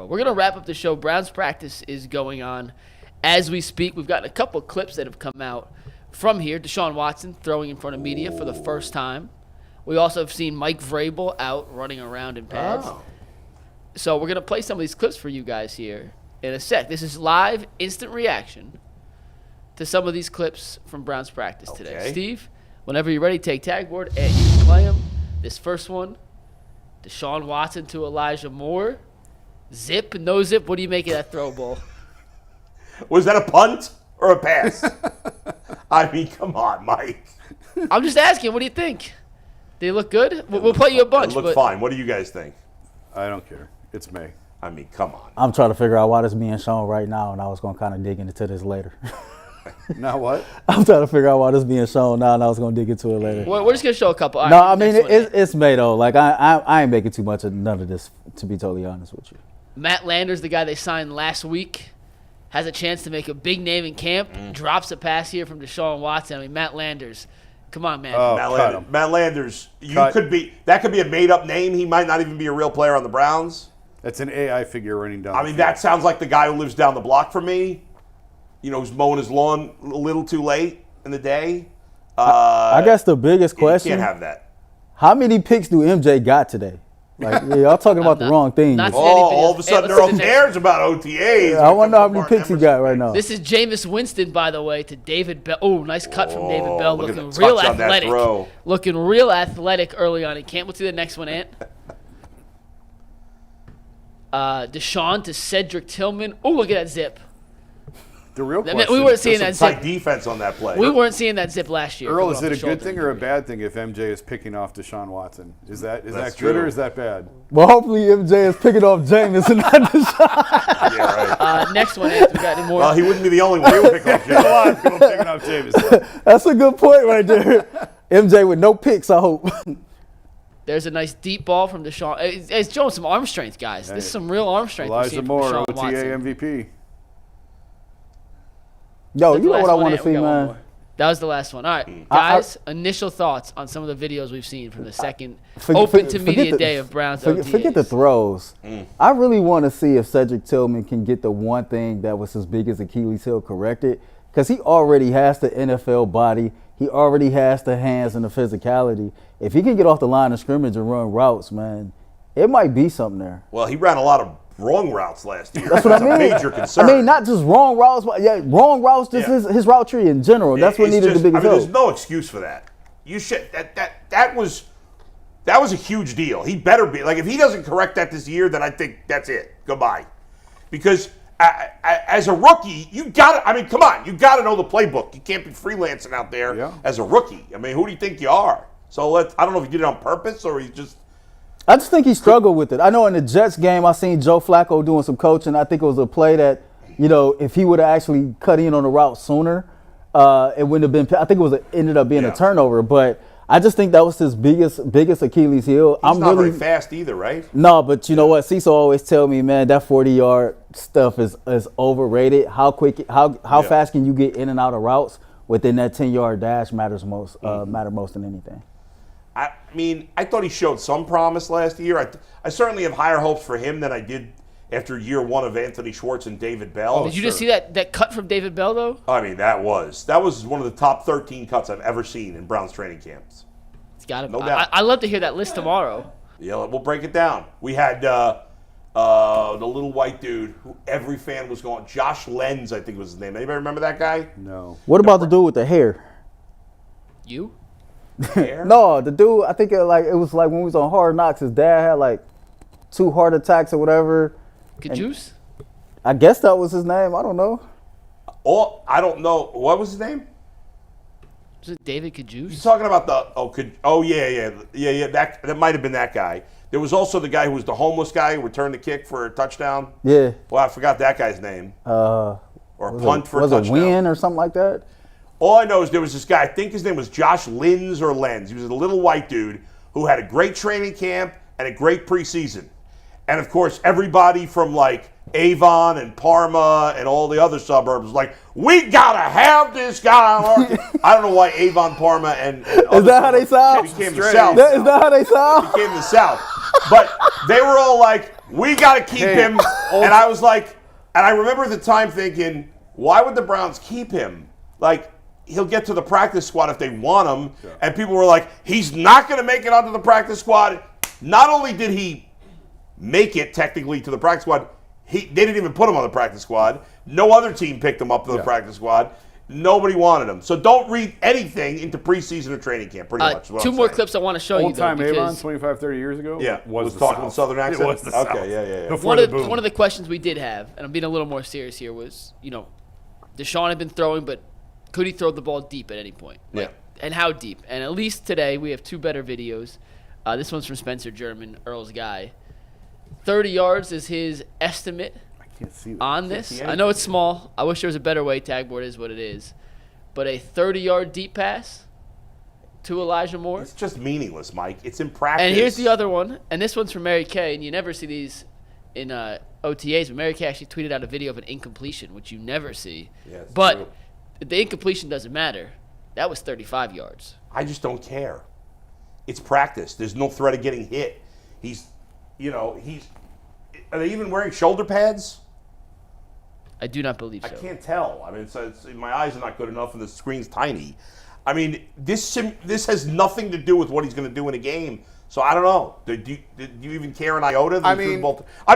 We're going to wrap up the show. Browns practice is going on as we speak. We've gotten a couple clips that have come out from here. Deshaun Watson throwing in front of media for the first time. We also have seen Mike Vrabel out running around in pads. Oh. So we're going to play some of these clips for you guys here in a sec. This is live, instant reaction to some of these clips from Browns practice today. Steve, whenever you're ready, take tag board and you can play them. This first one, Deshaun Watson to Elijah Moore. Zip, no zip. What do you make of that throw ball? Was that a punt or a pass? I mean, come on, Mike. I'm just asking, what do you think? They look good? We'll play you a bunch. It looked fine. What do you guys think? I don't care. It's May. I mean, come on. I'm trying to figure out why this being shown right now, and I was going to kind of dig into this later. Now what? I'm trying to figure out why this being shown now, and I was going to dig into it later. Well, we're just going to show a couple. All no, right, I mean, it's May, though. Like, I ain't making too much of none of this, to be totally honest with you. Matt Landers, the guy they signed last week, has a chance to make a big name in camp. Drops a pass here from Deshaun Watson. I mean, Matt Landers. Come on, man. Oh, Matt Landers, that could be a made-up name. He might not even be a real player on the Browns. That's an AI figure running down. I mean, that sounds like the guy who lives down the block from me. You know, who's mowing his lawn a little too late in the day. I guess the biggest question. You can't have that. How many picks do MJ got today? Like, y'all talking about the wrong thing. All of a sudden, Earl cares about OTAs. Yeah, I want to know how many picks he got right now. This is Jameis Winston, by the way, to David Bell. Oh, nice cut from David Bell. Look Looking real athletic. Throw. Looking real athletic early on in camp. We'll see the next one, Ant. Deshaun to Cedric Tillman. Oh, look at that zip. The real question. We weren't seeing that zip. Tight defense on that play. We weren't seeing that zip last year. Earl, is it a good thing or a bad thing if MJ is picking off Deshaun Watson? Is that good or is that bad? Well, hopefully MJ is picking off Jameis and not Deshaun. Yeah, right. Next one, Ant. We got any more? Well, he wouldn't be the only one. He would pick off Jameis. A lot of people picking off Jameis. That's a good point right there. MJ with no picks, I hope. There's a nice deep ball from Deshaun. It's showing some arm strength, guys. This is some real arm strength. Elijah Moore, OTA MVP. Yo, you know what I want to see, man? That was the last one. All right, guys, initial thoughts on some of the videos we've seen from the second open to media day of Browns OTAs. Forget the throws. I really want to see if Cedric Tillman can get the one thing that was his biggest Achilles heel corrected, because he already has the NFL body. He already has the hands and the physicality. If he can get off the line of scrimmage and run routes, man, it might be something there. Well, he ran a lot of wrong routes last year. That's what I mean. A major concern. I mean, not just wrong routes, but wrong routes, just his route tree in general. That's what needed the biggest help. There's no excuse for that. You should that was a huge deal. He better be. Like, if he doesn't correct that this year, then I think that's it. Goodbye. Because as a rookie, you got to, come on, you got to know the playbook. You can't be freelancing out there as a rookie. I mean, who do you think you are? So I don't know if he did it on purpose or he just. I just think he struggled with it. I know in the Jets game, I seen Joe Flacco doing some coaching. I think it was a play that, if he would have actually cut in on the route sooner, it wouldn't have been. I think ended up being a turnover. But I just think that was his biggest Achilles heel. He's not very fast either, right? No, but you know what? Cecil always tell me, man, that 40-yard stuff is overrated. How fast can you get in and out of routes within that 10-yard dash matter most than anything. I mean, I thought he showed some promise last year. I certainly have higher hopes for him than I did after year one of Anthony Schwartz and David Bell. Did you just see that cut from David Bell, though? I mean, that was one of the top 13 cuts I've ever seen in Browns training camps. It's got to be. No doubt. I'd love to hear that list tomorrow. Yeah, we'll break it down. We had the little white dude who every fan was going, Josh Lenz, I think was his name. Anybody remember that guy? No. What about the dude with the hair? You? No, the dude, I think it was like when we was on Hard Knocks, his dad had like 2 heart attacks or whatever. Cajuice? I guess that was his name. I don't know. Oh, I don't know. What was his name? Was it David Cajuice? You're talking about that might have been that guy. There was also the guy who was the homeless guy who returned the kick for a touchdown. Yeah. Well, I forgot that guy's name. Or a punt for a touchdown. Was it Win or something like that? All I know is there was this guy, I think his name was Josh Lenz or Lenz. He was a little white dude who had a great training camp and a great preseason. And, of course, everybody from, like, Avon and Parma and all the other suburbs was like, we got to have this guy. I don't know why Avon, Parma, and is that how they sound? Became the South. Is that how they sound? Became the South. But they were all like, we got to keep him. And I was like, and I remember at the time thinking, why would the Browns keep him? Like, he'll get to the practice squad if they want him. Yeah. And people were like, he's not going to make it onto the practice squad. Not only did he make it technically to the practice squad, they didn't even put him on the practice squad. No other team picked him up to the practice squad. Nobody wanted him. So don't read anything into preseason or training camp, pretty much. Two more clips I want to show you, though. Old-time Avon, 25, 30 years ago? Yeah, was talking with Southern accent? It was the South. Okay, yeah. One of the questions we did have, and I'm being a little more serious here, was, Deshaun had been throwing, but could he throw the ball deep at any point? Yeah. And how deep? And at least today we have two better videos. This one's from Spencer German, Earl's guy. 30 yards is his estimate on this. I know it's small. I wish there was a better way. Tag board is what it is. But a 30-yard deep pass to Elijah Moore. It's just meaningless, Mike. It's in practice. And here's the other one. And this one's from Mary Kay. And you never see these in OTAs. But Mary Kay actually tweeted out a video of an incompletion, which you never see. Yeah, but true. The incompletion doesn't matter. That was 35 yards. I just don't care. It's practice. There's no threat of getting hit. Are they even wearing shoulder pads? I do not believe so. I can't tell. I mean, my eyes are not good enough, and the screen's tiny. I mean, this has nothing to do with what he's going to do in a game. So I don't know. Do you even care an iota? I mean,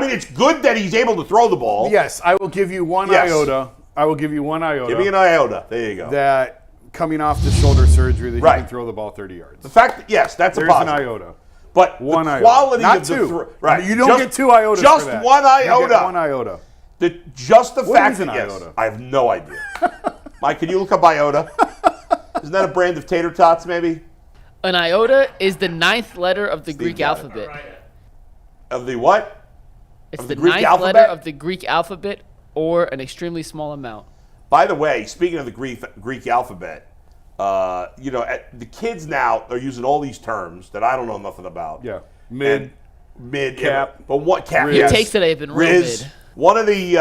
it's good that he's able to throw the ball. Yes, I will give you one iota. I will give you one iota. Give me an iota. There you go. That coming off the shoulder surgery, that he can throw the ball 30 yards. The fact that, yes, that's a positive. There's an iota. But one the quality not of two. the right. You don't get two iotas just for that. one iota. You get one iota. The What fact is an that iota? I have no idea. Mike, can you look up iota? Isn't that a brand of tater tots, maybe? An iota is the 9th letter of the Greek alphabet. Of the what? It's of the Greek 9th alphabet? letter of the Greek alphabet, or an extremely small amount. By the way, speaking of the Greek alphabet, the kids now are using all these terms that I don't know nothing about. Yeah, mid, cap. Yeah, but what cap? Your takes today have been real Riz. mid. One of the